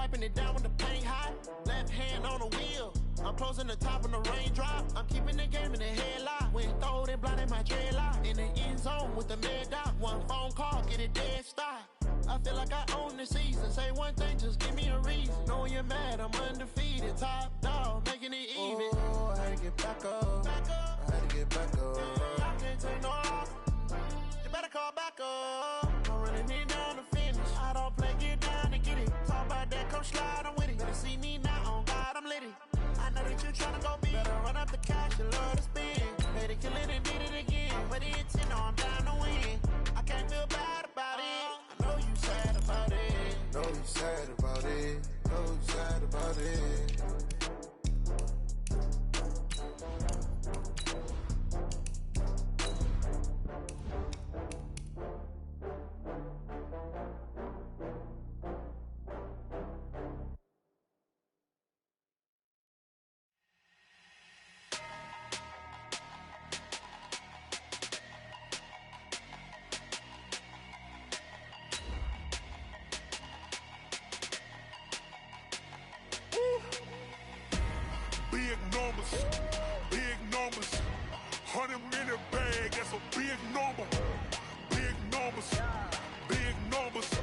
wiping it down when the paint hot. Left hand on the wheel. I'm closing the top on the raindrop. I'm keeping the game in the headlock. When throw it blind in my dreadlock. In the end zone with the mad dot. One phone call, get it dead stop. I feel like I own the season. Say one thing, just give me a reason. Knowing you're mad, I'm undefeated. Top dog, making it even. Oh, I had to get back up. I had to get back up. I can't take no loss. You better call back up. I'm running it down to finish. I don't play, get down to get it. Talk about that, come slide, I'm with it. Better see me now, on God, I'm lit it. I know that you tryna go big. Better run up the cash, you love to spend. Better kill it and did it again. But it's in, I'm down to win. I can't feel bad about it. I know you sad about it. Know you sad about it. Know you sad about it. Big numbers, 100-minute bag, that's a big number. Big numbers,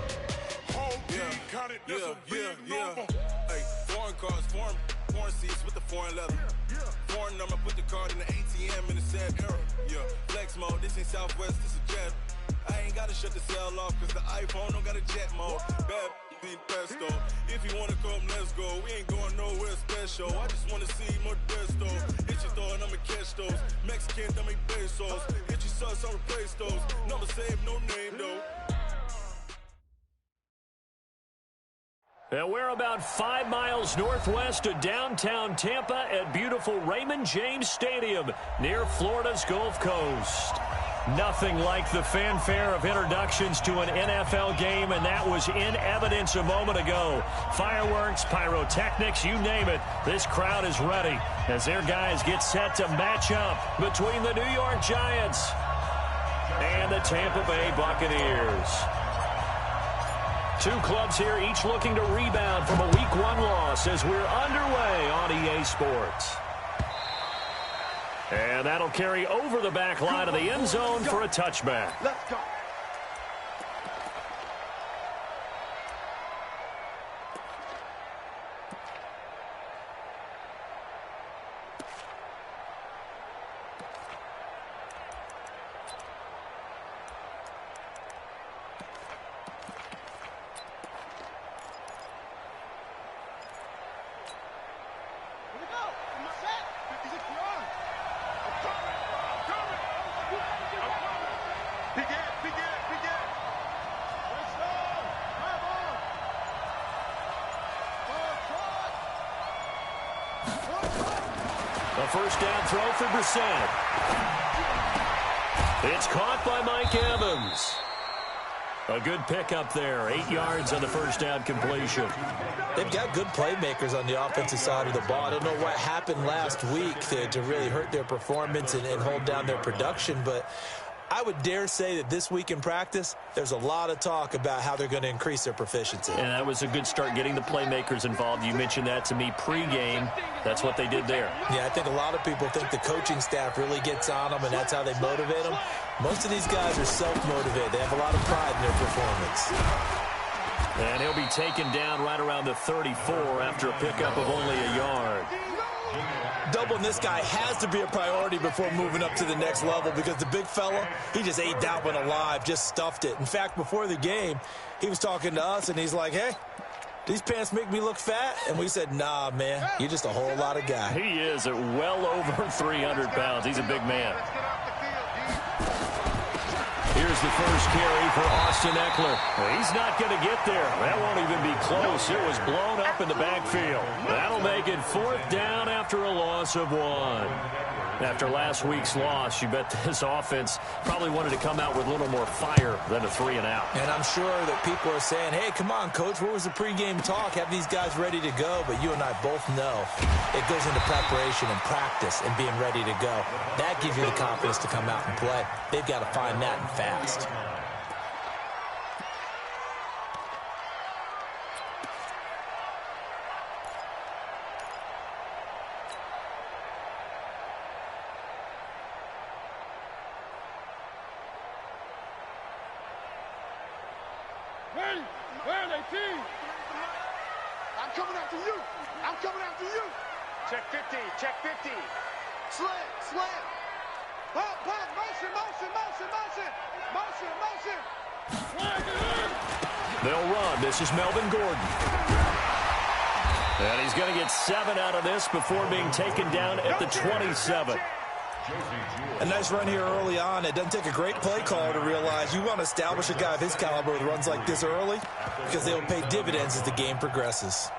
whole team counted, that's a big number. Hey, foreign cars, foreign seats with the foreign leather. Foreign number, put the card in the ATM in the sad era. Yeah, flex mode, this ain't Southwest, this is jet. I ain't gotta shut the cell off, cause the iPhone don't got a jet mode. Bad be pesto. If you wanna come, let's go. We ain't going nowhere special. I just wanna see more desto. Hit your throw and I'ma catch those. Mexican, dummy pesos. Hit your sus, I'll replace those. Number saved, no name though. And we're about 5 miles northwest of downtown Tampa at beautiful Raymond James Stadium near Florida's Gulf Coast. Nothing like the fanfare of introductions to an NFL game, and that was in evidence a moment ago. Fireworks, pyrotechnics, you name it. This crowd is ready as their guys get set to match up between the New York Giants and the Tampa Bay Buccaneers. Two clubs here, each looking to rebound from a Week 1 loss as we're underway on EA Sports. And that'll carry over the back line of the end zone for a touchback. Let's go. A first down throw for Brissett. It's caught by Mike Evans. A good pickup there. 8 yards on the first down completion. They've got good playmakers on the offensive side of the ball. I don't know what happened last week to really hurt their performance and hold down their production, but I would dare say that this week in practice, there's a lot of talk about how they're going to increase their proficiency. And that was a good start getting the playmakers involved. You mentioned that to me pregame. That's what they did there. Yeah, I think a lot of people think the coaching staff really gets on them, and that's how they motivate them. Most of these guys are self-motivated. They have a lot of pride in their performance. And he'll be taken down right around the 34 after a pickup of only a yard. Doubling this guy has to be a priority before moving up to the next level because the big fella, he just ate that one alive, just stuffed it. In fact, before the game, he was talking to us, and he's like, hey, these pants make me look fat? And we said, nah, man, you're just a whole lot of guy. He is at well over 300 pounds. He's a big man. Here's the first carry for Austin Eckler. Well, he's not going to get there. That won't even be close. It was blown up in the backfield. That'll make it 4th down after a loss of 1. After last week's loss, you bet this offense probably wanted to come out with a little more fire than a 3-and-out. And I'm sure that people are saying, hey, come on, Coach, what was the pregame talk? Have these guys ready to go? But you and I both know it goes into preparation and practice and being ready to go. That gives you the confidence to come out and play. They've got to find that and fast. Where are they, team? I'm coming after you. I'm coming after you. Check 50. Check 50. Slam. Slam. Pump. Motion. Motion. Motion. Motion. Motion. Motion. They'll run. This is Melvin Gordon. And he's going to get 7 out of this before being taken down at the 27. A nice run here early on. It doesn't take a great play caller to realize you want to establish a guy of his caliber with runs like this early because they will pay dividends as the game progresses.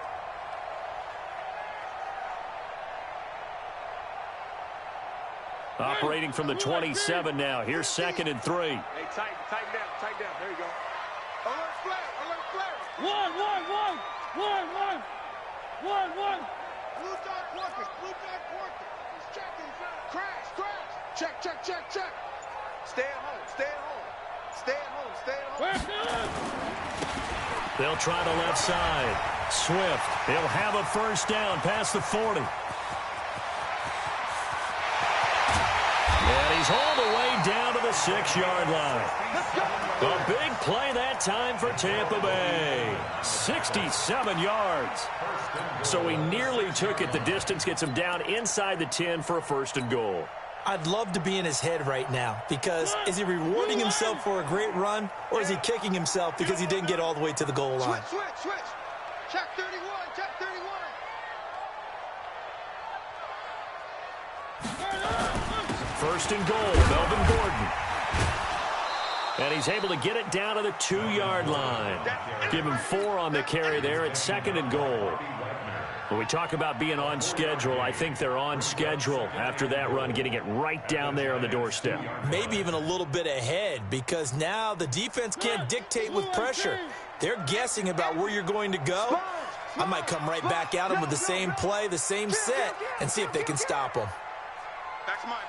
Operating from the 27 now. Here's 2nd and 3. Hey, tighten down. There you go. Alert flare. One. Blue dot working. He's checking. Crash. Check. Stay at home. They'll try the left side. Swift. He'll have a first down past the 40. And he's all the way down to the 6-yard line. A big play that time for Tampa Bay. 67 yards. So he nearly took it the distance, gets him down inside the 10 for a 1st and goal. I'd love to be in his head right now because is he rewarding himself for a great run or is he kicking himself because he didn't get all the way to the goal line? Switch. Check 31. 1st and goal, Melvin Gordon. And he's able to get it down to the 2-yard line. Give him 4 on the carry there at 2nd and goal. When we talk about being on schedule, I think they're on schedule after that run, getting it right down there on the doorstep. Maybe even a little bit ahead because now the defense can't dictate with pressure. They're guessing about where you're going to go. I might come right back at them with the same play, the same set, and see if they can stop them. That's mine.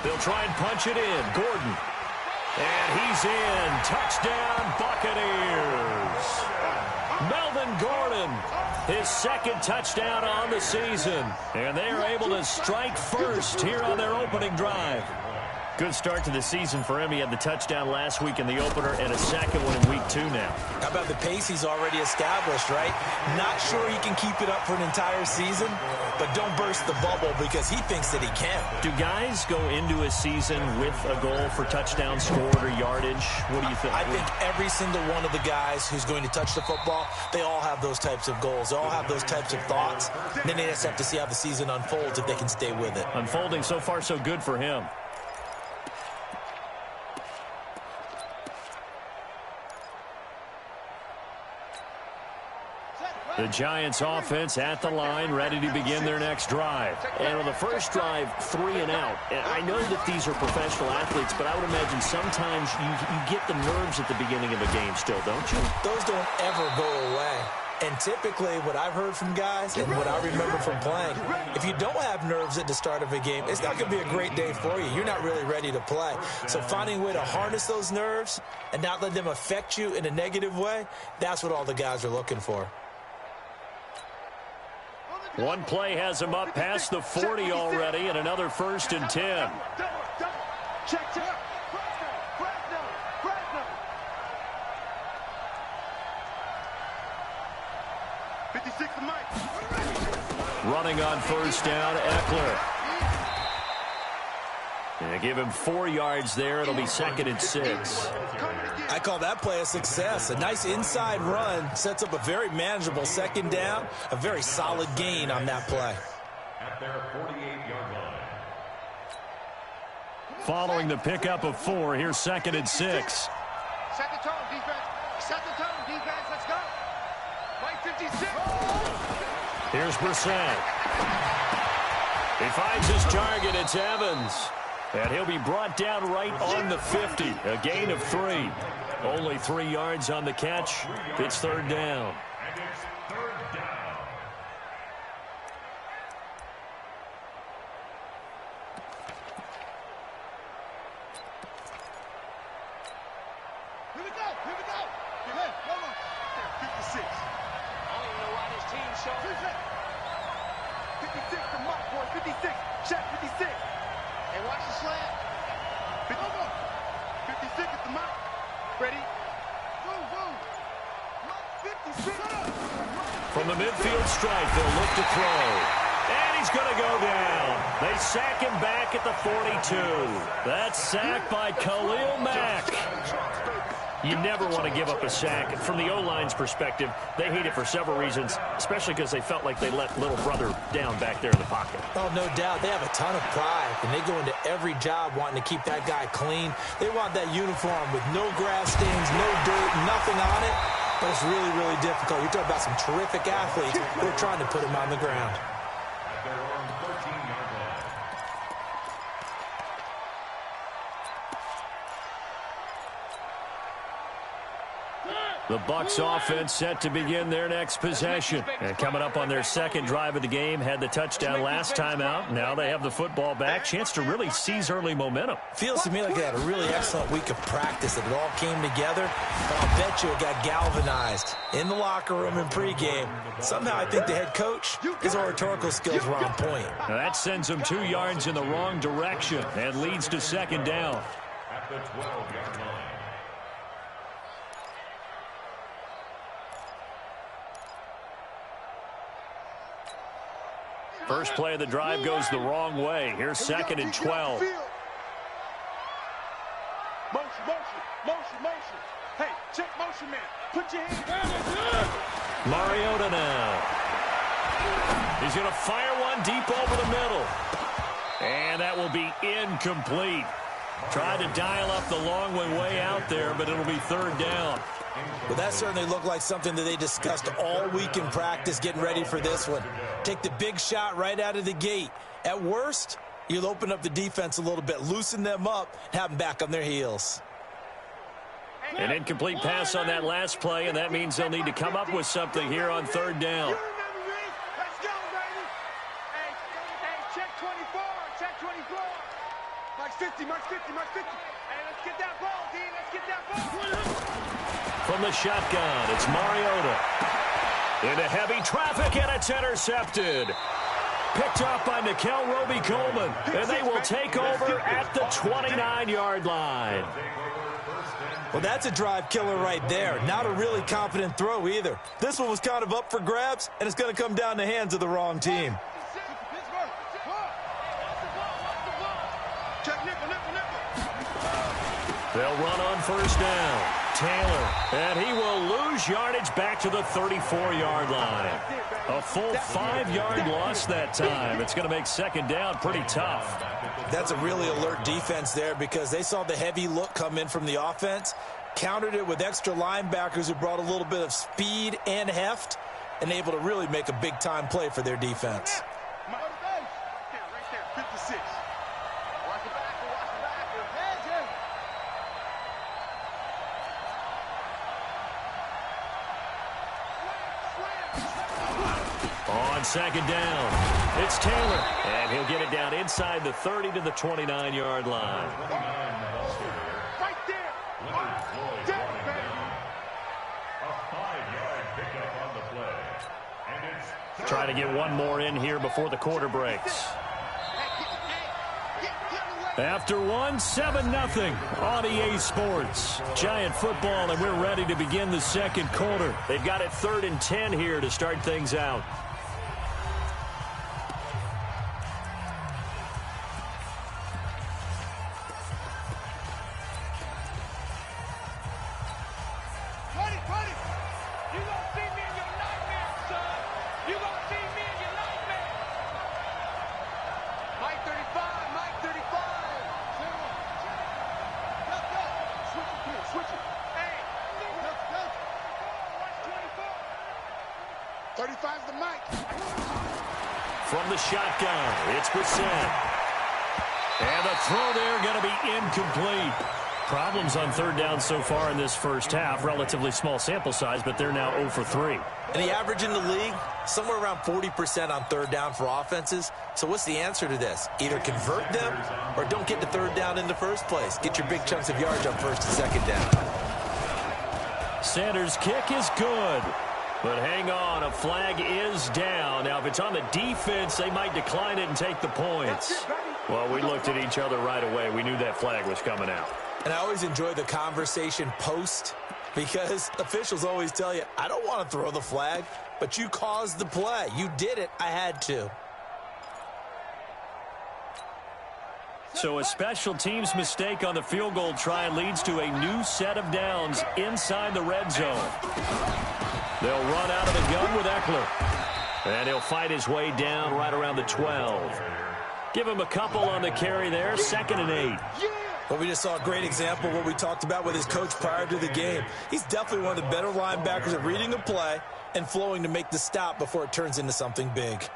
They'll try and punch it in. Gordon. And he's in. Touchdown, Buccaneers. Melvin Gordon, his 2nd touchdown on the season. And they are able to strike first here on their opening drive. Good start to the season for him. He had the touchdown last week in the opener and a 2nd one in week 2 now. How about the pace he's already established, right? Not sure he can keep it up for an entire season, but don't burst the bubble because he thinks that he can. Do guys go into a season with a goal for touchdown scored or yardage? What do you think? I think every single one of the guys who's going to touch the football, they all have those types of goals. They all have those types of thoughts. And then they just have to see how the season unfolds if they can stay with it. Unfolding so far so good for him. The Giants offense at the line, ready to begin their next drive. And on the first drive, 3 and out. And I know that these are professional athletes, but I would imagine sometimes you get the nerves at the beginning of a game still, don't you? Those don't ever go away. And typically what I've heard from guys and what I remember from playing, if you don't have nerves at the start of a game, it's not going to be a great day for you. You're not really ready to play. So finding a way to harness those nerves and not let them affect you in a negative way, that's what all the guys are looking for. One play has him up past the 40 already, and another 1st and 10. Check. Running on 1st down, Eckler. And they give him 4 yards there. It'll be 2nd and 6. I call that play a success. A nice inside run sets up a very manageable 2nd down, a very solid gain on that play. At their 48-yard line. Following the pickup of 4, here's 2nd and 6. Set the tone, defense. Let's go. Play 56. Here's Brissett. He finds his target. It's Evans. And he'll be brought down right on the 50. A gain of 3. Only 3 yards on the catch. It's 3rd down. And it's 3rd down. Here we go. Come on. 56. I don't even know why this team's showing. 56, the mock boy. 56. Check 56. Hey, watch the slant. Come on. midfield stripe. They'll look to throw. And he's going to go down. They sack him back at the 42. That's sacked by Khalil Mack. You never want to give up a sack. From the O-line's perspective, they hate it for several reasons, especially because they felt like they let little brother down back there in the pocket. Oh, no doubt. They have a ton of pride, and they go into every job wanting to keep that guy clean. They want that uniform with no grass stains, no dirt, nothing on it. But it's really, really difficult. You're talking about some terrific athletes who are trying to put him on the ground. The Bucs offense set to begin their next possession. And coming up on their second drive of the game, had the touchdown last time out. Now they have the football back. Chance to really seize early momentum. Feels to me like they had a really excellent week of practice. That it all came together. But I'll bet you it got galvanized in the locker room in pregame. Somehow I think the head coach, his oratorical skills were on point. Now that sends him 2 yards in the wrong direction and leads to second down. At the 12-yard line. First play of the drive goes the wrong way. Here's second and 12. Motion, motion. Hey, check motion, man. Put your hands down. Mariota now. He's going to fire one deep over the middle. And that will be incomplete. Tried to dial up the long one way out there, but it'll be third down. Well, that certainly looked like something that they discussed all week in practice, getting ready for this one. Take the big shot right out of the gate. At worst, you'll open up the defense a little bit, loosen them up, and have them back on their heels. An incomplete pass on that last play, and that means they'll need to come up with something here on third down. Let's go, baby. Hey, check 24. Check 24. Mark 50. Hey, let's get that ball, D. Let's get that ball. From the shotgun, it's Mariota. Into heavy traffic, and it's intercepted. Picked up by Nickel Roby-Coleman, and they will take over at the 29-yard line. Well, that's a drive killer right there. Not a really confident throw either. This one was kind of up for grabs, and it's going to come down the hands of the wrong team. They'll run on first down. Taylor, and he will lose yardage back to the 34-yard line. A full 5-yard loss that time. It's going to make second down pretty tough. That's a really alert defense there because they saw the heavy look come in from the offense, countered it with extra linebackers who brought a little bit of speed and heft, and able to really make a big-time play for their defense. Right there, 56. Watch the back. On second down, it's Taylor, and he'll get it down inside the 30 to the 29-yard line. Right there. A 5-yard pickup on the play. And it's Trying to get one more in here before the quarter breaks. After one, 7-0 on EA Sports. Giant football, and we're ready to begin the second quarter. They've got it 3rd and 10 here to start things out. From the shotgun, it's Brissett. And the throw there going to be incomplete. Problems on third down so far in this first half. Relatively small sample size, but they're now 0 for 3. And the average in the league, somewhere around 40% on third down for offenses. So what's the answer to this? Either convert them or don't get to third down in the first place. Get your big chunks of yards on first and second down. Sanders' kick is good. But hang on, a flag is down. Now, if it's on the defense, they might decline it and take the points. Well, we looked at each other right away. We knew that flag was coming out. And I always enjoy the conversation post because officials always tell you, I don't want to throw the flag. but you caused the play. You did it. I had to. So a special teams mistake on the field goal try leads to a new set of downs inside the red zone. They'll run out of the gun with Eckler. And he'll fight his way down right around the 12. Give him a couple on the carry there, 2nd and 8. Well, we just saw a great example of what we talked about with his coach prior to the game. He's definitely one of the better linebackers at reading a play and flowing to make the stop before it turns into something big.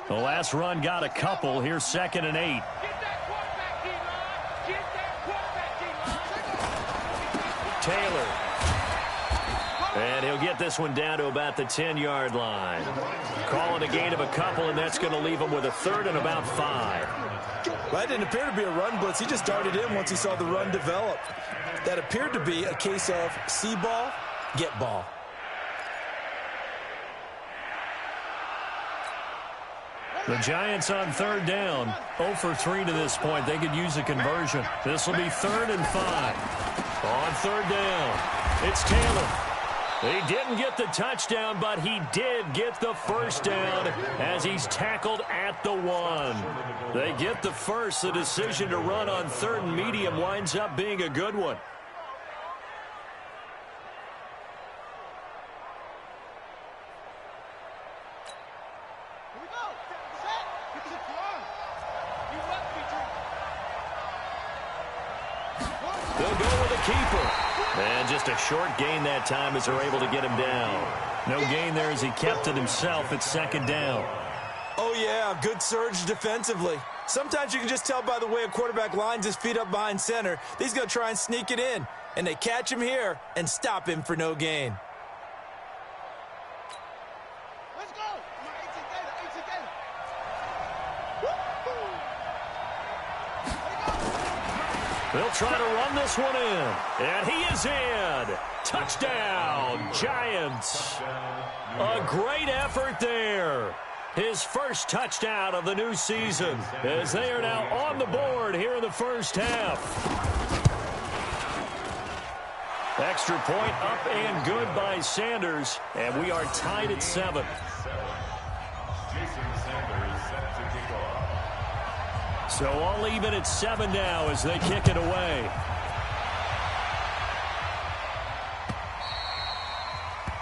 The last run got a couple. Here's 2nd and 8. Taylor. And he'll get this one down to about the 10-yard line. Calling a gain of a couple, and that's going to leave him with a 3rd and about 5. Well, that didn't appear to be a run blitz. He just darted in once he saw the run develop. That appeared to be a case of see ball, get ball. The Giants on 3rd down. 0 for 3 to this point. They could use a conversion. This will be 3rd and 5. On 3rd down, it's Taylor. He didn't get the touchdown, but he did get the first down as he's tackled at the 1. They get the first. The decision to run on 3rd and medium winds up being a good one. They'll go with a keeper. And just a short gain that time as they're able to get him down. No gain there as he kept it himself. It's 2nd down. Oh, yeah, good surge defensively. Sometimes you can just tell by the way a quarterback lines his feet up behind center that he's going to try and sneak it in. And they catch him here and stop him for no gain. Let's go. They'll try to run this one in. And he is in. Touchdown, Giants. A great effort there. His first touchdown of the new season as they are now on the board here in the first half. Extra point up and good by Sanders. And we are tied at 7. So all even at 7 now as they kick it away.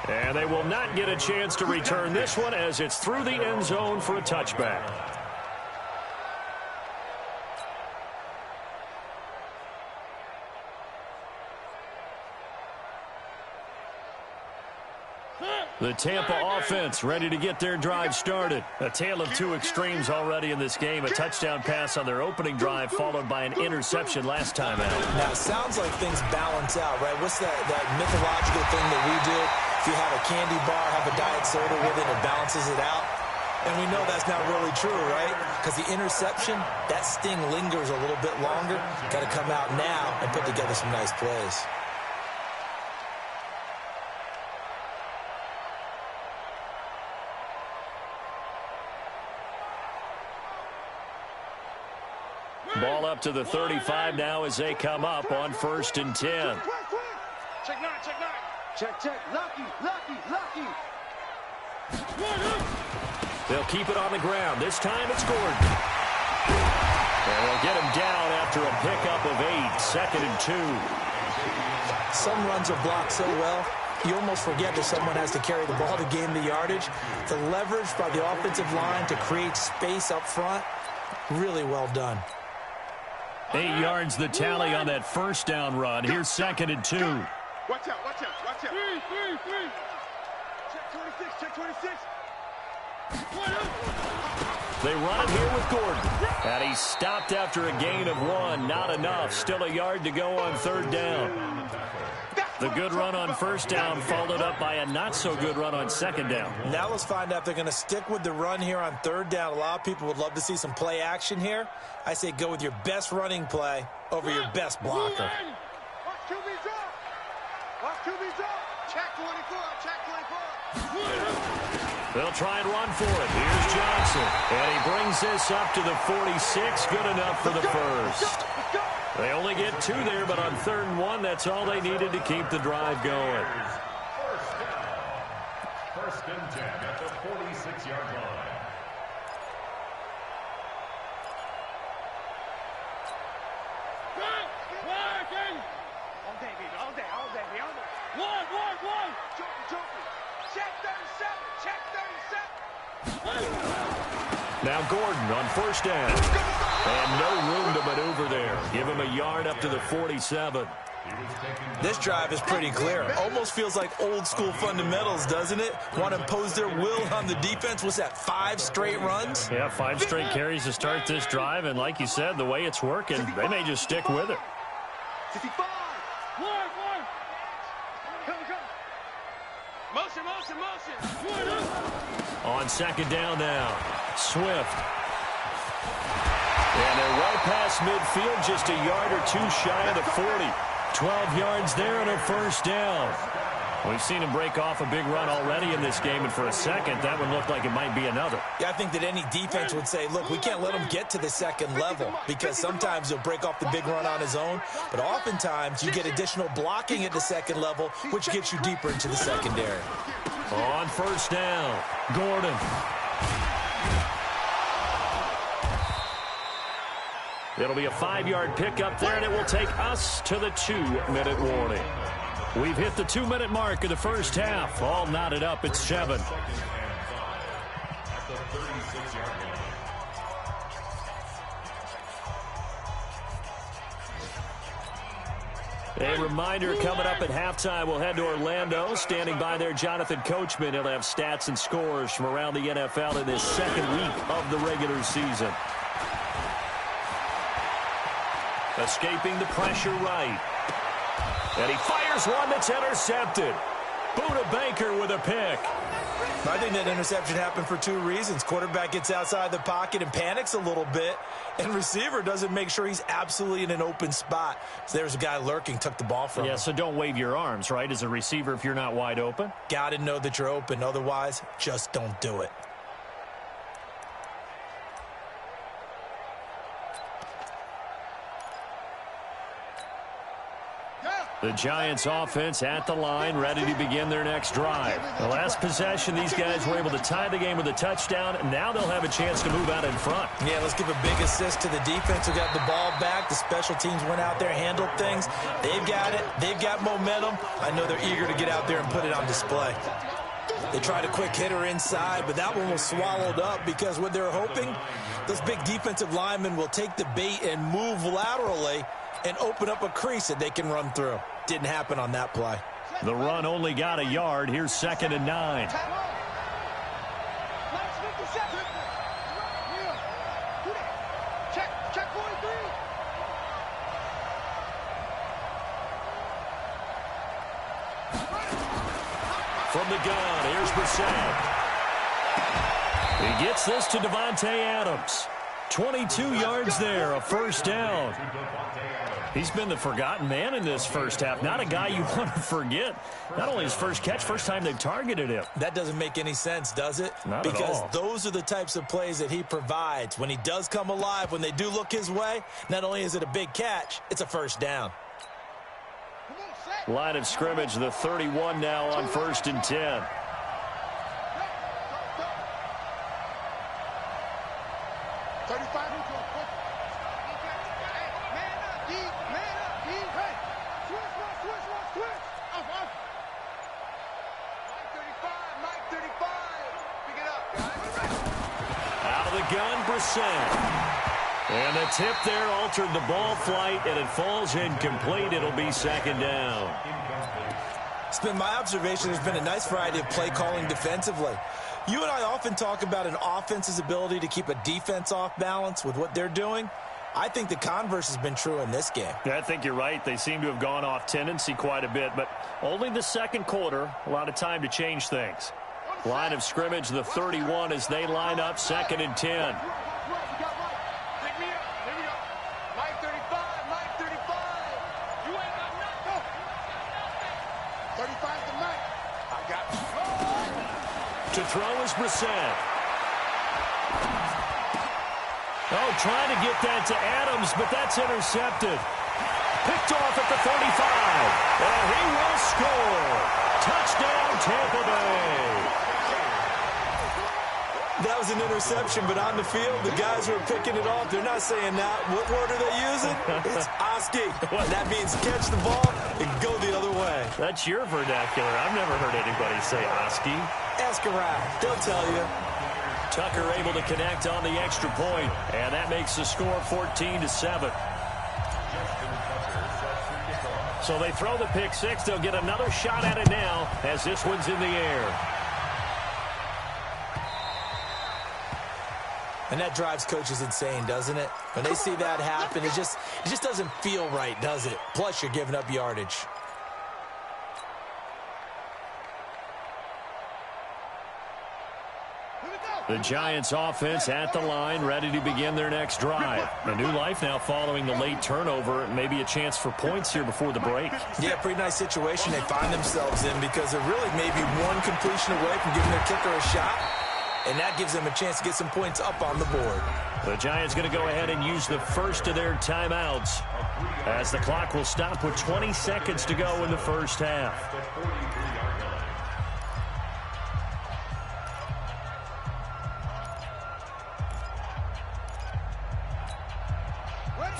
And they will not get a chance to return this one as it's through the end zone for a touchback. The Tampa offense ready to get their drive started. A tale of two extremes already in this game. A touchdown pass on their opening drive followed by an interception last time out. Now, it sounds like things balance out, right? What's that mythological thing that we do? If you have a candy bar, have a diet soda with it, it balances it out. And we know that's not really true, right? Because the interception, that sting lingers a little bit longer. Got to come out now and put together some nice plays. Ball up to the 35 now as they come up on 1st and 10. Check 9, check 9. Check. Lucky. They'll keep it on the ground. This time it's Gordon. And they'll get him down after a pickup of 8. 2nd and 2. Some runs are blocked so well, you almost forget that someone has to carry the ball to gain the yardage. The leverage by the offensive line to create space up front, really well done. 8 yards the tally on that first down run. Here's 2nd and 2. Watch out. Three. Check 26. They run it here with Gordon. And he stopped after a gain of 1. Not enough. Still a yard to go on 3rd down. The good run on 1st down followed up by a not-so-good run on 2nd down. Now let's find out if they're going to stick with the run here on 3rd down. A lot of people would love to see some play action here. I say go with your best running play over your best blocker. Watch QB drop. Check 24. They'll try and run for it. Here's Johnson. And he brings this up to the 46. Good enough for the first. They only get 2 there, but on 3rd and 1, that's all they needed to keep the drive going. First and 10 at the 46-yard line. All day, baby. All day, all day. One. Jumping. Check 37. Check 37. Now Gordon on 1st down. And no room to maneuver there. Give him a yard up to the 47. This drive is pretty clear. Almost feels like old school fundamentals, doesn't it? Want to impose their will on the defense. Was that 5 straight runs? Yeah, 5 straight carries to start this drive. And like you said, the way it's working, they may just stick with it. 55. One. Come. Motion. On 2nd down now, Swift. And they're well past midfield, just a yard or 2 shy of the 40. 12 yards there and a 1st down. We've seen him break off a big run already in this game, and for a second, that one looked like it might be another. Yeah, I think that any defense would say, look, we can't let him get to the 2nd level, because sometimes he'll break off the big run on his own, but oftentimes you get additional blocking at the 2nd level, which gets you deeper into the secondary. On 1st down, Gordon. It'll be a 5-yard pickup there, and it will take us to the 2-minute warning. We've hit the 2-minute mark of the first half. All knotted up at 7. A reminder coming up at halftime, we'll head to Orlando. Standing by there, Jonathan Coachman. He'll have stats and scores from around the NFL in this 2nd week of the regular season. Escaping the pressure right. And he fires one that's intercepted. Buda Baker with a pick. I think that interception happened for 2 reasons. Quarterback gets outside the pocket and panics a little bit, and receiver doesn't make sure he's absolutely in an open spot. So there's a guy lurking, took the ball from him. Yeah, so don't wave your arms, right, as a receiver if you're not wide open. Got to know that you're open. Otherwise, just don't do it. The Giants offense at the line, ready to begin their next drive. The last possession, these guys were able to tie the game with a touchdown, and now they'll have a chance to move out in front. Yeah, let's give a big assist to the defense who got the ball back. The special teams went out there, handled things. They've got it. They've got momentum. I know they're eager to get out there and put it on display. They tried a quick hitter inside, but that one was swallowed up because what they're hoping, those big defensive linemen will take the bait and move laterally and open up a crease that they can run through. Didn't happen on that play. The run only got a yard. Here's 2nd and 9. Check 43. From the gun, here's Brissett. He gets this to Devontae Adams. 22 yards there, a 1st down. He's been the forgotten man in this first half. Not a guy you want to forget. Not only his first catch, first time they've targeted him. That doesn't make any sense, does it? Not because at all. Those are the types of plays that he provides. When he does come alive, when they do look his way, not only is it a big catch, it's a 1st down. Line of scrimmage, the 31 now on 1st and 10. Gun, Brissett. And the tip there altered the ball flight, and it falls incomplete. It'll be 2nd down. It's been my observation there's been a nice variety of play calling defensively. You and I often talk about an offense's ability to keep a defense off balance with what they're doing. I think the converse has been true in this game. Yeah, I think you're right. They seem to have gone off tendency quite a bit, but only the 2nd quarter, a lot of time to change things. Line of scrimmage, the 31 as they line up, 2nd and 10. To throw is Brissett. Oh, trying to get that to Adams, but that's intercepted. Picked off at the 35. And he will score. Touchdown, Tampa Bay. That was an interception, but on the field, the guys who are picking it off, they're not saying that. What word are they using? It's Oski. That means catch the ball and go the other way. That's your vernacular. I've never heard anybody say Oski. Ask around. They'll tell you. Tucker able to connect on the extra point, and that makes the score 14-7. So they throw the pick six. They'll get another shot at it now as this one's in the air. And that drives coaches insane, doesn't it? When they see that happen, it just doesn't feel right, does it? Plus, you're giving up yardage. The Giants offense at the line, ready to begin their next drive. A new life now following the late turnover. Maybe a chance for points here before the break. Yeah, pretty nice situation they find themselves in because they're really maybe one completion away from giving their kicker a shot. And that gives them a chance to get some points up on the board. The Giants going to go ahead and use the first of their timeouts as the clock will stop with 20 seconds to go in the first half.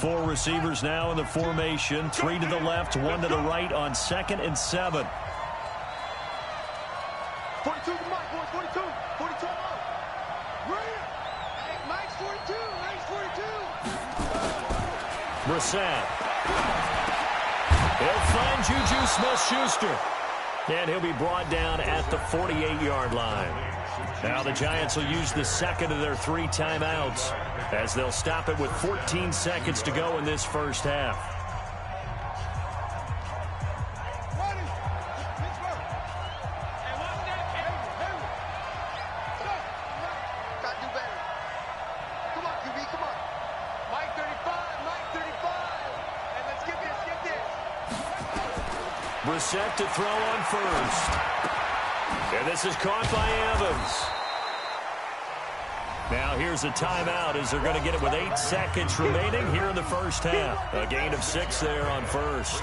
Four receivers now in the formation. 3 to the left, 1 to the right on 2nd and 7. 42 to Mike, boys, 42. 42 out. Hey, Mike's 42. Mike's 42. Brissett. He'll find Juju Smith-Schuster. And he'll be brought down at the 48-yard line. Now the Giants will use the second of their 3 timeouts as they'll stop it with 14 seconds to go in this first half. Brissett to throw on first. And this is caught by Evans. Now here's a timeout as they're going to get it with 8 seconds remaining here in the first half. A gain of 6 there on first.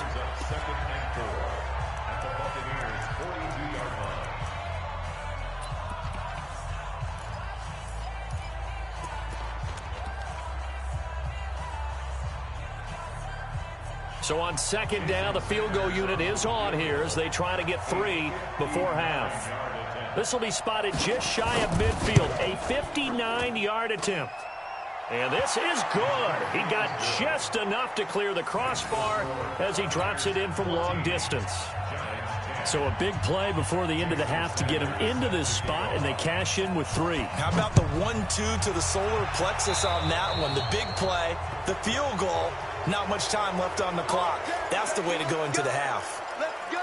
So on second down, the field goal unit is on here as they try to get 3 before half. This will be spotted just shy of midfield, a 59-yard attempt. And this is good. He got just enough to clear the crossbar as he drops it in from long distance. So a big play before the end of the half to get him into this spot, and they cash in with 3. How about the 1-2 to the solar plexus on that one? The big play, the field goal, not much time left on the clock. That's the way to go into the half. Let's go.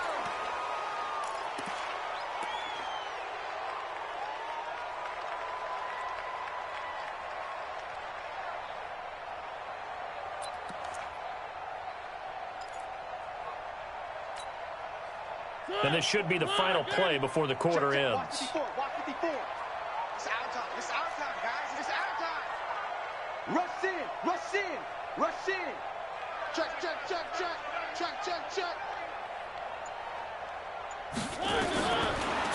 And this should be the final play before the quarter ends. Watch 54. Watch 54. It's our time. It's our time, guys. It's our time. Rush in. Rush in. Rush in. Check, check, check, check. Check, check, check.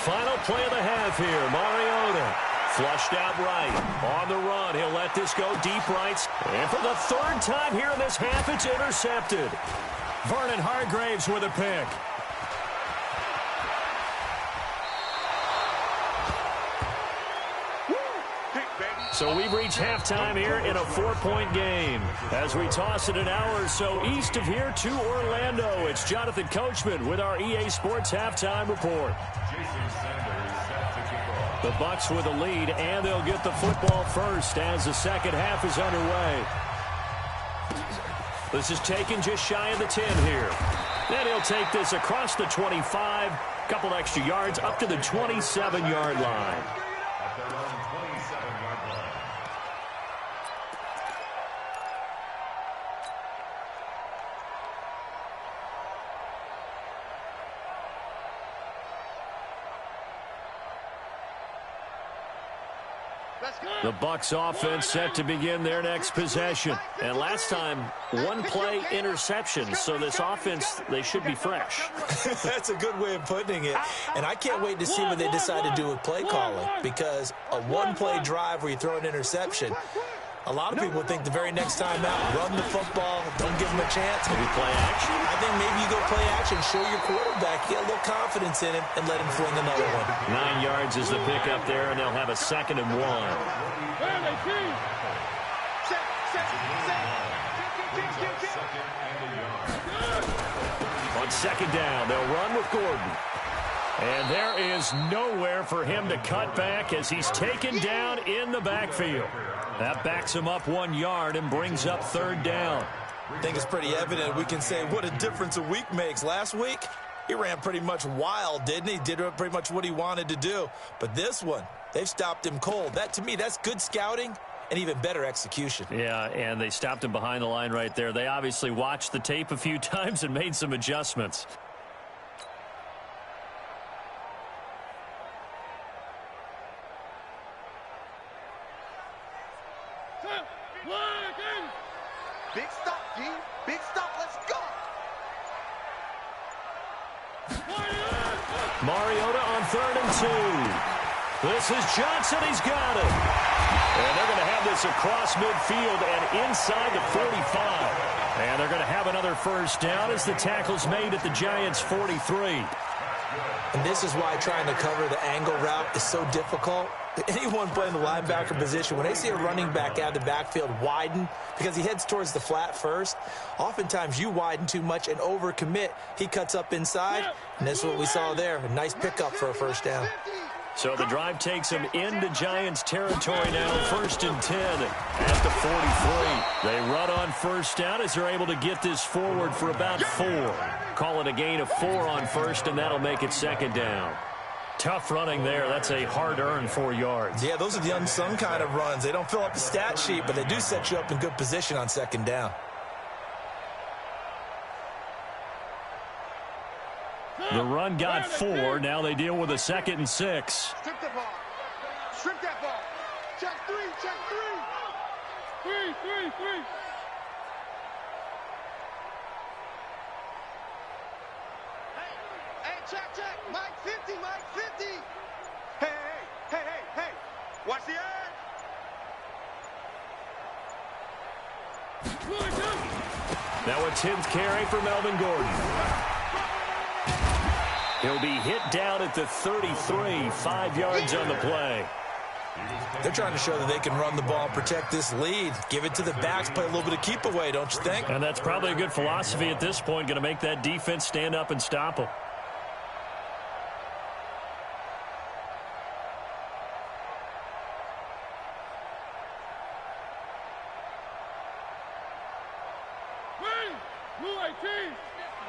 Final play of the half here. Mariota flushed out right. On the run, he'll let this go deep right. And for the 3rd time here in this half, it's intercepted. Vernon Hargreaves with a pick. So we've reached halftime here in a 4-point game. As we toss it an hour or so east of here to Orlando, it's Jonathan Coachman with our EA Sports Halftime Report. The Bucs with a lead, and they'll get the football first as the second half is underway. This is taken just shy of the 10 here. Then he'll take this across the 25, couple extra yards up to the 27-yard line. The Bucs offense set to begin their next possession. And last time, one-play interception. So this offense, they should be fresh. That's a good way of putting it. And I can't wait to see what they decide to do with play calling, because a one-play drive where you throw an interception, a lot of people think the very next time out, run the football, don't give them a chance. Maybe play action? I think maybe you go play action, show your quarterback, get a little confidence in him, and let him fling another one. 9 yards is the pickup there, and they'll have a 2nd and 1. On 2nd down, they'll run with Gordon. And there is nowhere for him to cut back as he's taken down in the backfield. That backs him up 1 yard and brings up 3rd down. I think it's pretty evident. We can say what a difference a week makes. Last week, he ran pretty much wild, didn't he? Did pretty much what he wanted to do. But this one, they've stopped him cold. That, to me, that's good scouting and even better execution. Yeah, and they stopped him behind the line right there. They obviously watched the tape a few times and made some adjustments. Big stop, D. Big stop. Let's go. Mariota on 3rd and 2. This is Johnson. He's got it. And they're going to have this across midfield and inside the 45. And they're going to have another 1st down as the tackle's made at the Giants' 43. And this is why trying to cover the angle route is so difficult. Anyone playing the linebacker position, when they see a running back out of the backfield widen because he heads towards the flat first, oftentimes you widen too much and overcommit. He cuts up inside, and that's what we saw there. A nice pickup for a 1st down. So the drive takes him into Giants territory now, 1st and 10 at the 43. They run on 1st down as they're able to get this forward for about 4. Call it a gain of 4 on 1st, and that'll make it 2nd down. Tough running there. That's a hard-earned 4 yards. Yeah, those are the unsung kind of runs. They don't fill up the stat sheet, but they do set you up in good position on 2nd down. The run got 4. Now they deal with a 2nd and 6. Strip the ball. Strip that ball. Check 3. Check 3. 3. Hey, check. Mike 50. Hey. Watch the edge. Now a 10th carry for Melvin Gordon. He'll be hit down at the 33, 5 yards on the play. They're trying to show that they can run the ball and protect this lead. Give it to the backs, play a little bit of keep away, don't you think? And that's probably a good philosophy at this point, going to make that defense stand up and stop them.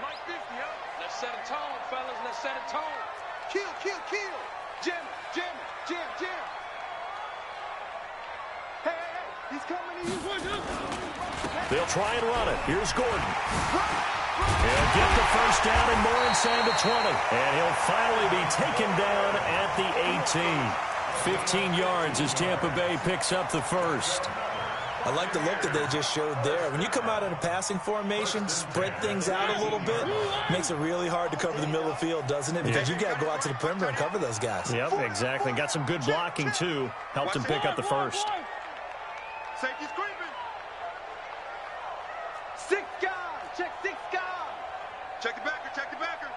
Mike 50, huh? Let's set a tone, fellas. Let's set a tone. Kill. Jam. Hey. He's coming to you. They'll try and run it. Here's Gordon. He'll get the 1st down and more inside the 20. And he'll finally be taken down at the 18. 15 yards as Tampa Bay picks up the 1st. I like the look that they just showed there. When you come out in a passing formation, spread things out a little bit, makes it really hard to cover the middle of the field, doesn't it? Because you got to go out to the perimeter and cover those guys. Yep, exactly. Got some good blocking, too. Helped him pick up the 1st. Safety screaming. 6 guys. Check 6 guys. Check the backer.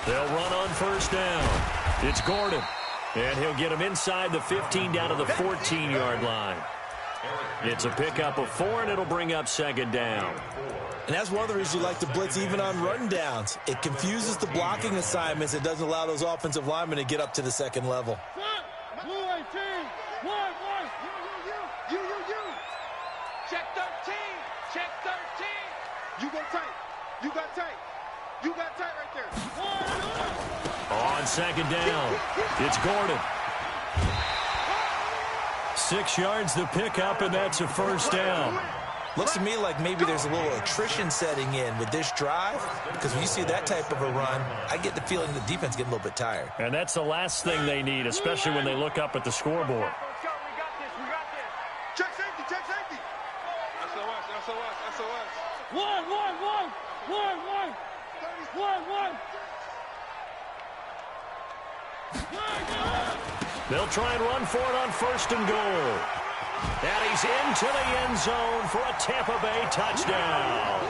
They'll run on 1st down. It's Gordon. And he'll get him inside the 15 down to the 14-yard line. It's a pickup of 4, and it'll bring up 2nd down. And that's one of the reasons you like to blitz even on run downs. It confuses the blocking assignments. It doesn't allow those offensive linemen to get up to the 2nd level. Blue 18. 1. You. Check 13. Check 13. You go tight. You got tight right there. On 2nd down, it's Gordon. 6 yards the pickup, and that's a 1st down. Looks to me like maybe there's a little attrition setting in with this drive, because when you see that type of a run, I get the feeling the defense getting a little bit tired. And that's the last thing they need, especially when they look up at the scoreboard. We got this. Check safety, check safety. SOS. One. They'll try and run for it on 1st and goal. And he's into the end zone for a Tampa Bay touchdown.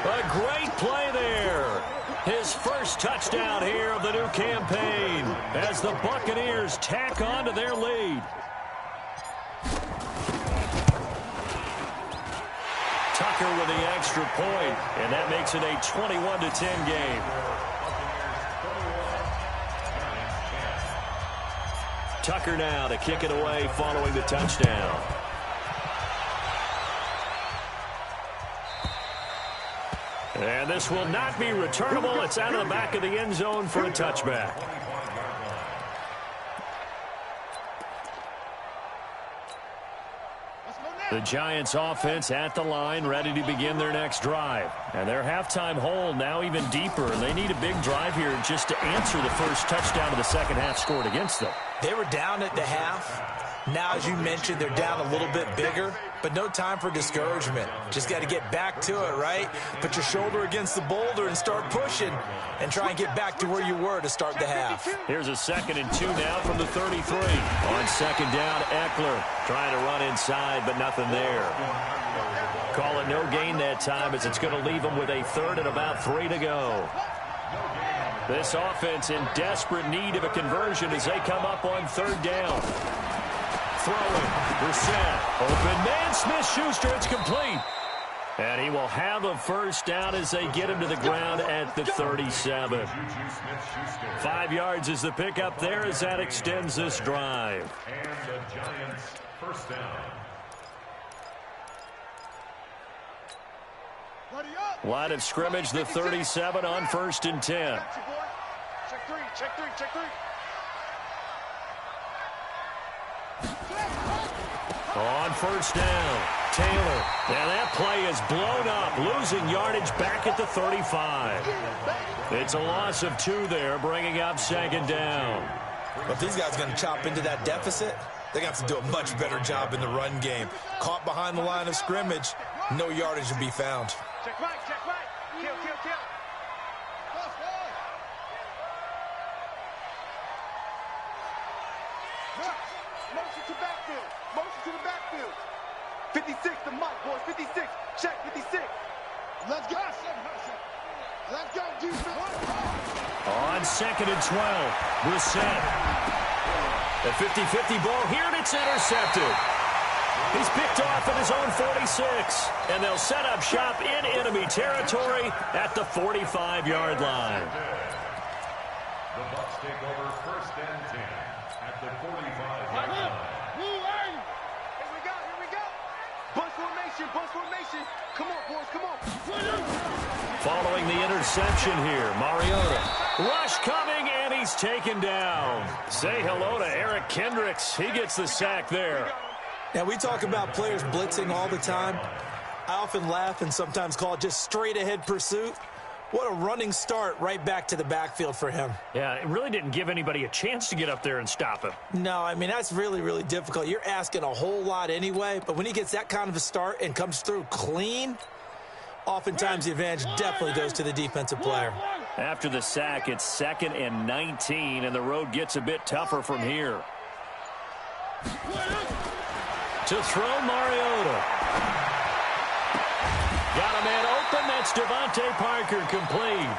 A great play there. His first touchdown here of the new campaign as the Buccaneers tack on to their lead. Tucker with the extra point, and that makes it a 21-10 game. Tucker now to kick it away following the touchdown. And this will not be returnable. It's out of the back of the end zone for a touchback. The Giants offense at the line, ready to begin their next drive. And their halftime hole now even deeper. And they need a big drive here just to answer the first touchdown of the second half scored against them. They were down at the half. Now, as you mentioned, they're down a little bit bigger, but no time for discouragement. Just got to get back to it, right? Put your shoulder against the boulder and start pushing and try and get back to where you were to start the half. Here's a 2nd and 2 now from the 33. On 2nd down, Eckler trying to run inside, but nothing there. Call it no gain that time as it's going to leave them with a 3rd and about 3 to go. This offense in desperate need of a conversion as they come up on 3rd down. Throwing, Brissett, open man, Smith-Schuster, it's complete. And he will have a first down as they get him to the ground at the 37. 5 yards is the pickup there as that extends this drive. And the Giants first down. Line of scrimmage, the 37 on 1st and 10. Check three. On 1st down, Taylor. Now that play is blown up, losing yardage back at the 35. It's a loss of 2 there, bringing up 2nd down. But if these guys are going to chop into that deficit, they're going to have to do a much better job in the run game. Caught behind the line of scrimmage, no yardage to be found. Check right. Kill. Motion to the backfield. 56 to Mike, boys. 56. Check 56. Let's go, defense. On 2nd and 12, Brissett. A 50-50 ball here, and it's intercepted. He's picked off at his own 46, and they'll set up shop in enemy territory at the 45-yard line. The Bucs take over 1st and 10 at the 45-yard line. Here we go. Bus formation. Come on, boys, come on. Following the interception here, Mariota. Rush coming, and he's taken down. Say hello to Eric Kendricks. He gets the sack there. Now, we talk about players blitzing all the time. I often laugh and sometimes call it just straight-ahead pursuit. What a running start right back to the backfield for him. Yeah, it really didn't give anybody a chance to get up there and stop him. No, I mean, that's really, really difficult. You're asking a whole lot anyway, but when he gets that kind of a start and comes through clean, oftentimes the advantage definitely goes to the defensive player. After the sack, it's 2nd and 19, and the road gets a bit tougher from here. To throw, Mariota. Got a man open. That's Devontae Parker, complete.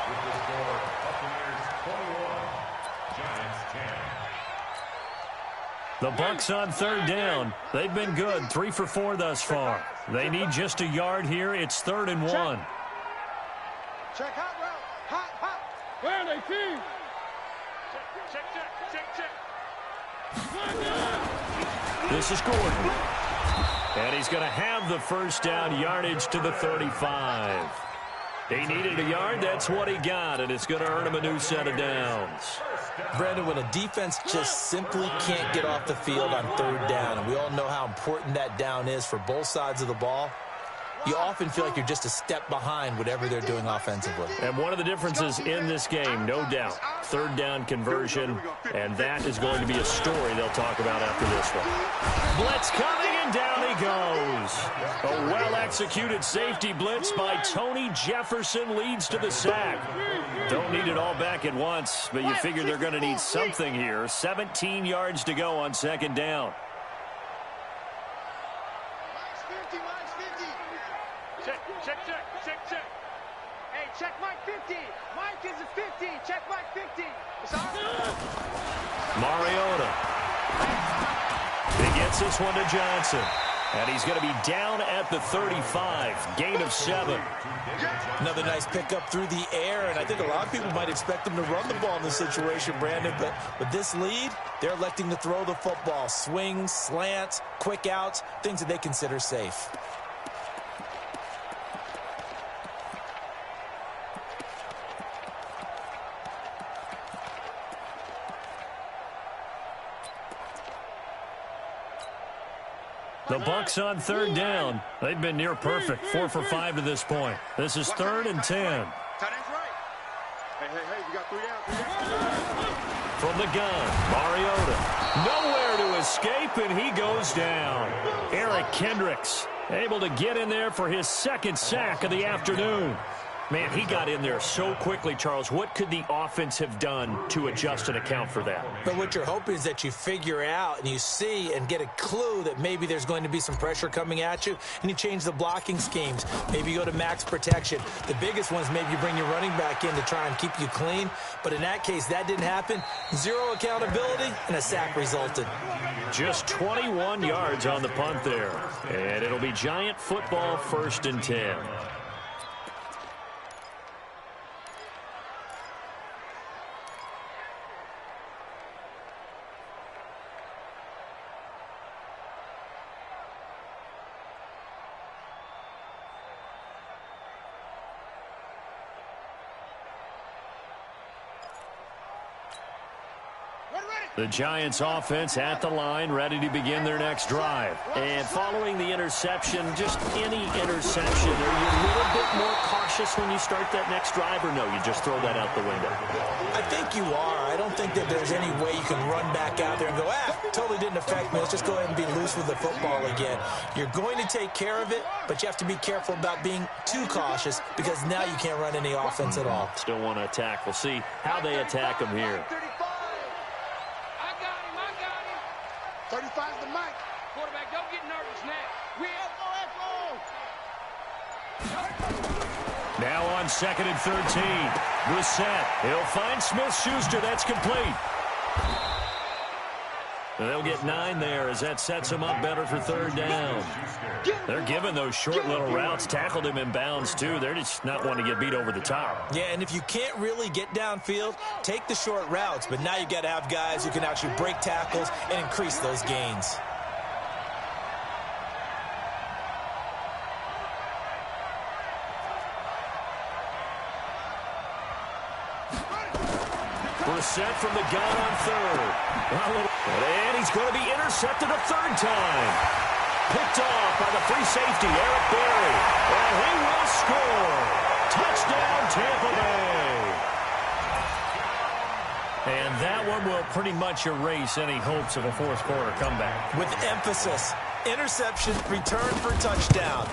With the score, Buccaneers 21, Giants 10. The Bucs on 3rd down. They've been good, 3 for 4 thus far. They need just a yard here. It's 3rd and 1. Check hot route. Hot. Where are they, team? Check. This is Gordon. And he's going to have the first down, yardage to the 35. He needed a yard. That's what he got, and it's going to earn him a new set of downs. Brandon, when a defense just simply can't get off the field on third down, and we all know how important that down is for both sides of the ball, you often feel like you're just a step behind whatever they're doing offensively. And one of the differences in this game, no doubt, third down conversion, and that is going to be a story they'll talk about after this one. Blitz coming, and down he goes. A well-executed safety blitz by Tony Jefferson leads to the sack. Don't need it all back at once, but you figure they're going to need something here. 17 yards to go on second down. Check. Hey, check Mike 50. Mike is a 50. Check Mike 50. Mariota. He gets this one to Johnson. And he's going to be down at the 35. Gain of 7. Another nice pickup through the air, and I think a lot of people might expect him to run the ball in this situation, Brandon, but with this lead, they're electing to throw the football. Swings, slants, quick outs, things that they consider safe. The Bucs on third down. They've been near perfect, 4 for 5 to this point. This is 3rd and 10. Tight end's right. Hey, we got 3 down. From the gun, Mariota. Nowhere to escape, and he goes down. Eric Kendricks able to get in there for his 2nd sack of the afternoon. Man, he got in there so quickly, Charles. What could the offense have done to adjust and account for that? But what you're hoping is that you figure out and you see and get a clue that maybe there's going to be some pressure coming at you, and you change the blocking schemes. Maybe you go to max protection. The biggest one is maybe you bring your running back in to try and keep you clean. But in that case, that didn't happen. 0 accountability, and a sack resulted. Just 21 yards on the punt there. And it'll be Giant football, 1st and 10. The Giants offense at the line, ready to begin their next drive. And following the interception, just any interception, are you a little bit more cautious when you start that next drive, or no, you just throw that out the window? I think you are. I don't think that there's any way you can run back out there and go, totally didn't affect me. Let's just go ahead and be loose with the football again. You're going to take care of it, but you have to be careful about being too cautious because now you can't run any offense at all. Still want to attack. We'll see how they attack them here. 35's the mic. Quarterback, don't get nervous now. We FO. Now on 2nd and 13. Brissett. He'll find Smith-Schuster. That's complete. They'll get 9 there as that sets him up better for 3rd down. They're giving those short little routes. Tackled him in bounds, too. They're just not wanting to get beat over the top. Yeah, and if you can't really get downfield, take the short routes. But now you got to have guys who can actually break tackles and increase those gains. Brissett from the gun on 3rd. And he's going to be intercepted a 3rd time. Picked off by the free safety, Eric Berry. And he will score. Touchdown, Tampa Bay. And that one will pretty much erase any hopes of a 4th quarter comeback. With emphasis, interception, return for touchdown.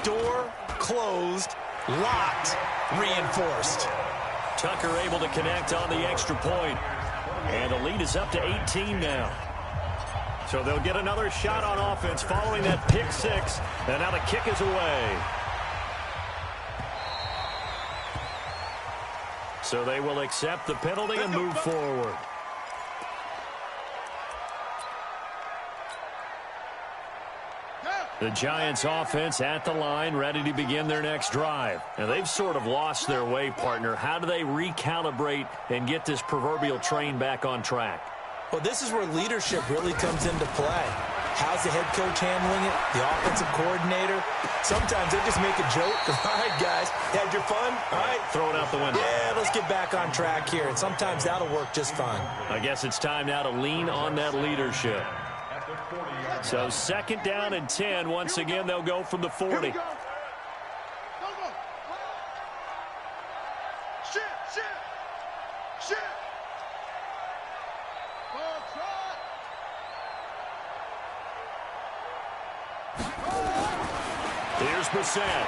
Door closed, locked, reinforced. Tucker able to connect on the extra point. And the lead is up to 18 now. So they'll get another shot on offense following that pick 6. And now the kick is away. So they will accept the penalty and move forward. The Giants offense at the line, ready to begin their next drive. And they've sort of lost their way, partner. How do they recalibrate and get this proverbial train back on track? Well, this is where leadership really comes into play. How's the head coach handling it? The offensive coordinator? Sometimes they just make a joke. All right, guys, had your fun? All right. Throw it out the window. Yeah, let's get back on track here. And sometimes that'll work just fine. I guess it's time now to lean on that leadership. So 2nd down and 10. Once again, they'll go from the 40. Here's Brissett.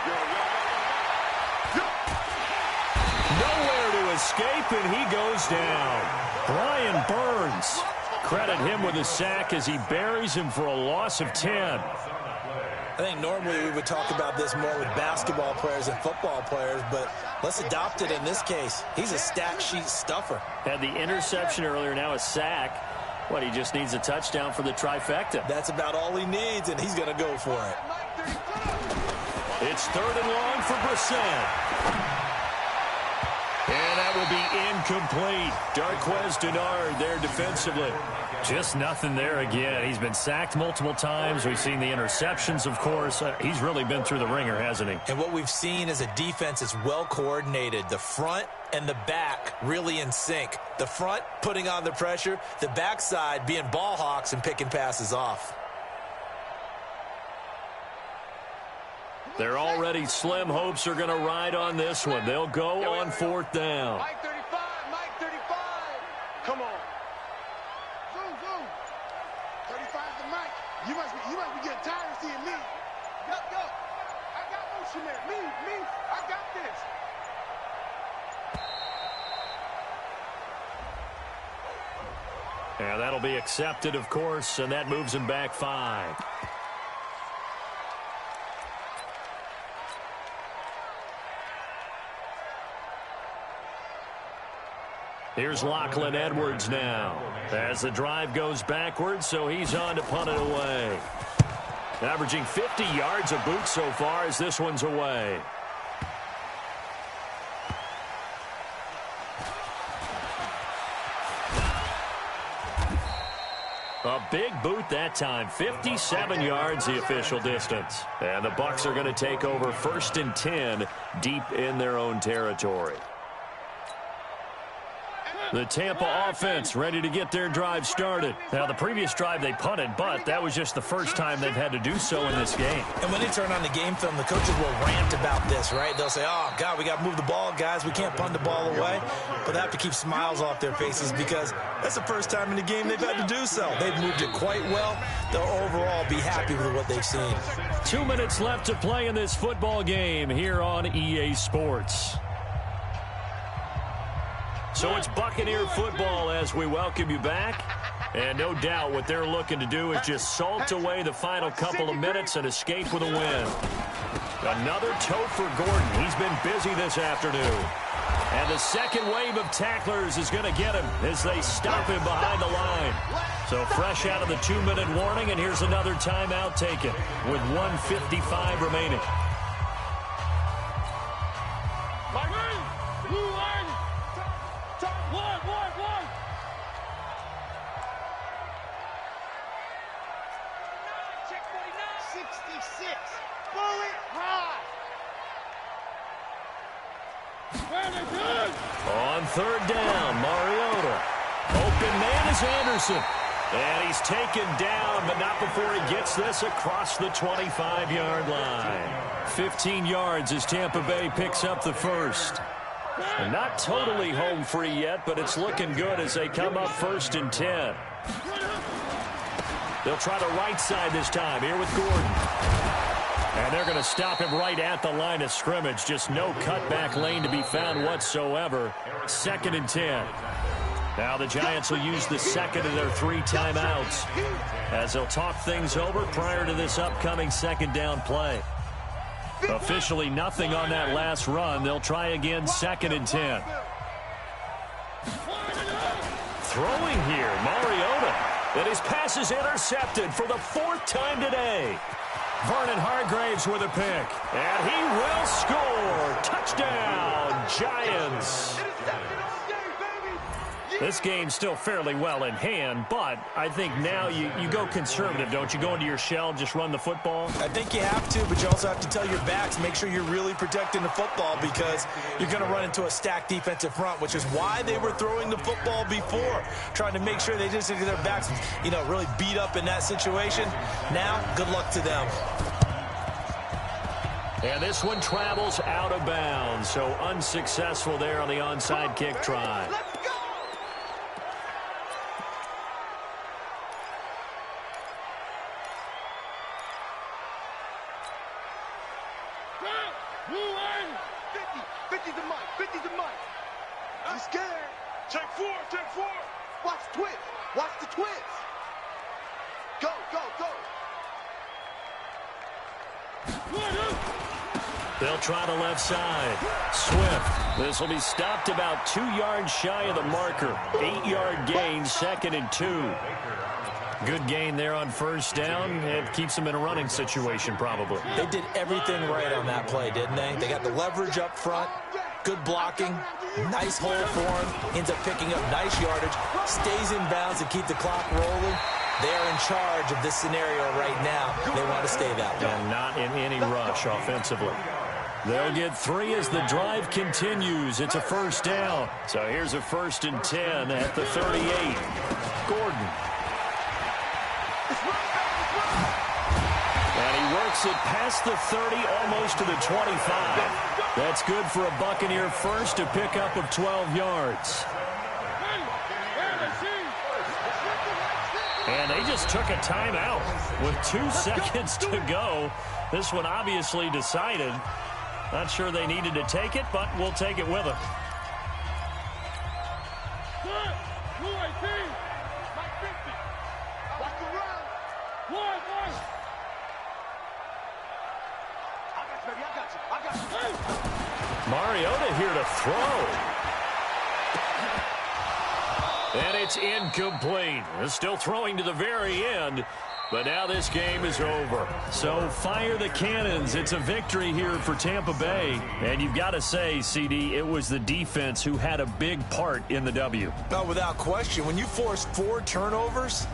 Nowhere to escape, and he goes down. Brian Burns. Credit him with a sack as he buries him for a loss of 10. I think normally we would talk about this more with basketball players and football players, but let's adopt it in this case. He's a stat sheet stuffer. Had the interception earlier, now a sack. What, he just needs a touchdown for the trifecta. That's about all he needs, and he's going to go for it. It's 3rd and long for Brissett. And that will be incomplete. Darquez Denard there defensively. Just nothing there again. He's been sacked multiple times. We've seen the interceptions, of course. He's really been through the ringer, hasn't he? And what we've seen is a defense that's well coordinated. The front and the back really in sync. The front putting on the pressure. The backside being ball hawks and picking passes off. They're already slim hopes are going to ride on this one. They'll go on 4th down. Mike 35, Mike 35. Come on. Zoom, zoom. 35's the Mike. You must be getting tired of seeing me. Yup. I got motion there. Me. I got this. And that'll be accepted, of course, and that moves him back 5. Here's Lachlan Edwards now as the drive goes backwards, so he's on to punt it away. Averaging 50 yards a boot so far as this one's away. A big boot that time, 57 yards the official distance. And the Bucs are going to take over 1st and 10 deep in their own territory. The Tampa offense ready to get their drive started. Now, the previous drive they punted, but that was just the first time they've had to do so in this game. And when they turn on the game film, the coaches will rant about this, right? They'll say, oh, God, we got to move the ball, guys. We can't punt the ball away. But they have to keep smiles off their faces because that's the first time in the game they've had to do so. They've moved it quite well. They'll overall be happy with what they've seen. 2 minutes left to play in this football game here on EA Sports. So it's Buccaneer football as we welcome you back. And no doubt what they're looking to do is just salt away the final couple of minutes and escape with a win. Another toe for Gordon. He's been busy this afternoon. And the second wave of tacklers is going to get him as they stop him behind the line. So fresh out of the 2-minute warning, and here's another timeout taken with 1:55 remaining. On 3rd down, Mariota. Open man is Anderson. And he's taken down, but not before he gets this across the 25-yard line. 15 yards as Tampa Bay picks up the first. And not totally home free yet, but it's looking good as they come up 1st and 10. They'll try the right side this time here with Gordon. And they're going to stop him right at the line of scrimmage. Just no cutback lane to be found whatsoever. 2nd and 10. Now the Giants will use the second of their 3 timeouts as they'll talk things over prior to this upcoming 2nd down play. Officially nothing on that last run. They'll try again 2nd and 10. Throwing here, Mariota. And his pass is intercepted for the 4th time today. Vernon Hargraves with a pick. And he will score. Touchdown, Giants. This game's still fairly well in hand, but I think now you go conservative, don't you? Go into your shell, just run the football? I think you have to, but you also have to tell your backs, make sure you're really protecting the football because you're going to run into a stacked defensive front, which is why they were throwing the football before, trying to make sure they just get their backs, really beat up in that situation. Now, good luck to them. And this one travels out of bounds, so unsuccessful there on the onside kick try. Watch the twist. Watch the twist. Go, go, go. They'll try the left side. Swift. This will be stopped about 2 yards shy of the marker. 8-yard gain, 2nd and 2. Good gain there on first down. It keeps them in a running situation, probably. They did everything right on that play, didn't they? They got the leverage up front, good blocking, nice hole for him, ends up picking up nice yardage, stays in bounds to keep the clock rolling. They're in charge of this scenario right now. They want to stay that way. And not in any rush offensively. They'll get 3 as the drive continues. It's a first down. So here's a 1st and 10 at the 38. Gordon. And he works it past the 30, almost to the 25. That's good for a Buccaneer first, a pickup of 12 yards. And they just took a timeout with 2 seconds to go. This one obviously decided. Not sure they needed to take it, but we'll take it with them. Mariota here to throw. And it's incomplete. They're still throwing to the very end. But now this game is over. So fire the cannons. It's a victory here for Tampa Bay. And you've got to say, CD, it was the defense who had a big part in the W. No, without question. When you force 4 turnovers,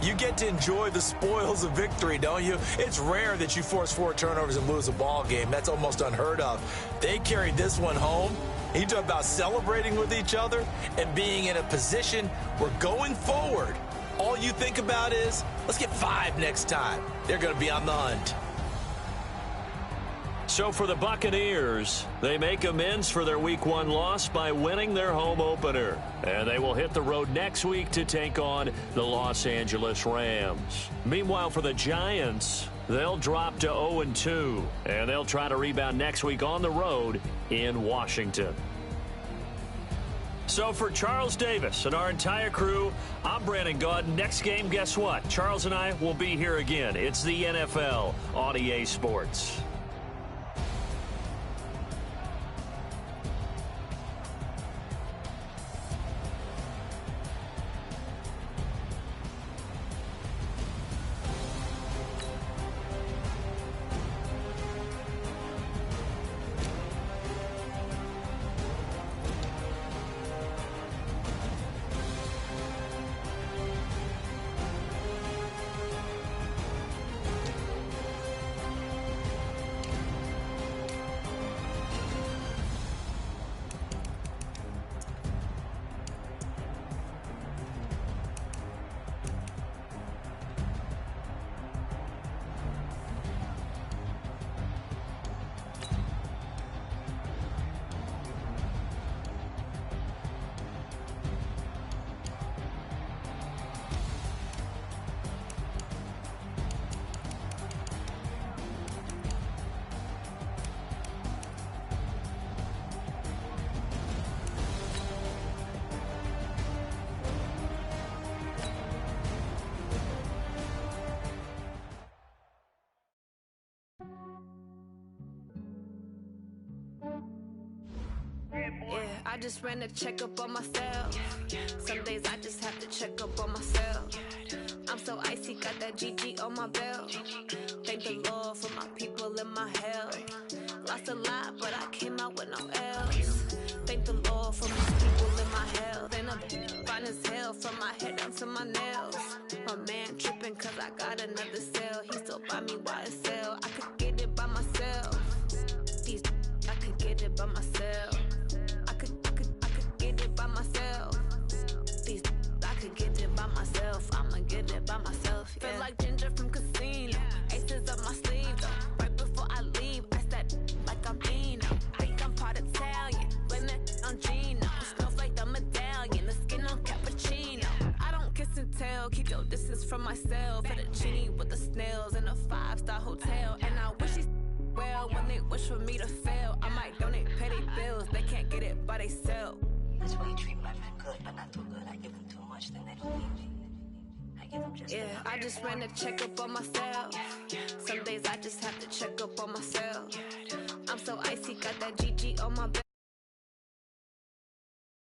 you get to enjoy the spoils of victory, don't you? It's rare that you force 4 turnovers and lose a ball game. That's almost unheard of. They carried this one home. You talk about celebrating with each other and being in a position where going forward, all you think about is, let's get 5 next time. They're going to be on the hunt. So for the Buccaneers, they make amends for their Week 1 loss by winning their home opener. And they will hit the road next week to take on the Los Angeles Rams. Meanwhile, for the Giants, they'll drop to 0-2. And they'll try to rebound next week on the road in Washington. So for Charles Davis and our entire crew, I'm Brandon Gaudin. Next game, guess what? Charles and I will be here again. It's the NFL on EA Sports. I just ran a checkup on myself. Some days I just have to check up on myself. I'm so icy, got that GG on my belt. Thank the Lord for my people in my health. Lost a lot, but I came out with no L's. Thank the Lord for my people in my health. And as hell, from my head down to my nails. My man tripping cause I got another sale. He still buy me YSL. I could get it by myself. These I could get it by myself. I could get it by myself. These I could get it by myself. I'ma get it by myself. Yeah. Feel like Ginger from Casino. Aces up my sleeve though. Right before I leave, I that like I'm Dino. Think I'm part Italian. Blame it on Gino. Smells like the medallion. The skin on cappuccino. I don't kiss and tell. Keep your distance from myself. Fettuccine with the snails in a 5-star hotel. And I wish he's well when they wish for me to fail. I might donate petty bills. They can't get it by themselves. That's why you treat my friend good, but not too good. I give them too much, then they don't need me. I give them just enough. I just ran a checkup on myself. Some days I just have to check up on myself. I'm so icy, got that GG on my back.